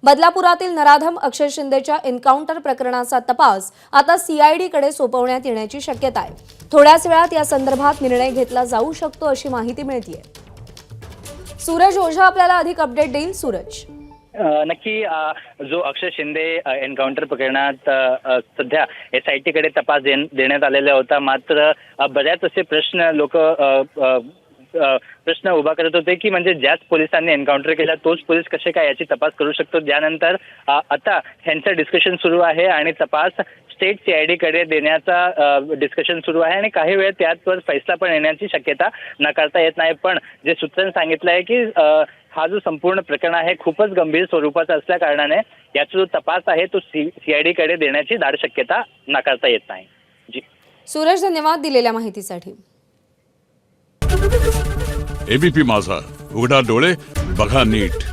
बदलापुरातील नराधम अक्षय शिंदेच्या encounter प्रकरणाचा तपास आता सीआयडी कडे सोपवण्यात येण्याची शक्यता आहे। थोड्याच वेळात या संदर्भात निर्णय घेतला जाऊ शकतो अशी माहिती मिळतेय। सूरज ओझा आपल्याला अधिक अपडेट देईल। सूरज, नक्की जो अक्षय शिंदे एन्काउंटर प्रकरणात सध्या SIT कडे तपास देण्यात आलेला होता, मात्र बऱ्याच असे प्रश्न उभा करत होते की म्हणजे ज्याच पोलिसांनी एन्काउंटर केला तोच पोलीस कसे काय याची तपास करू शकतो। त्यानंतर आता ह्यांचं डिस्कशन सुरू आहे आणि तपास स्टेट CID कडे देण्याचा डिस्कशन सुरू आहे आणि काही वेळ त्यावर फैसला पण येण्याची शक्यता नाकारता येत नाही। पण जे सूत्रांनी सांगितलं आहे की हा जो संपूर्ण प्रकरण आहे खूपच गंभीर स्वरूपाचा असल्या कारणाने याचा जो तपास आहे तो CID कडे देण्याची दाट शक्यता नाकारता येत नाही। जी सूरज, धन्यवाद दिलेल्या माहितीसाठी। ABP माझा, उघडा डोळे बघा नीट।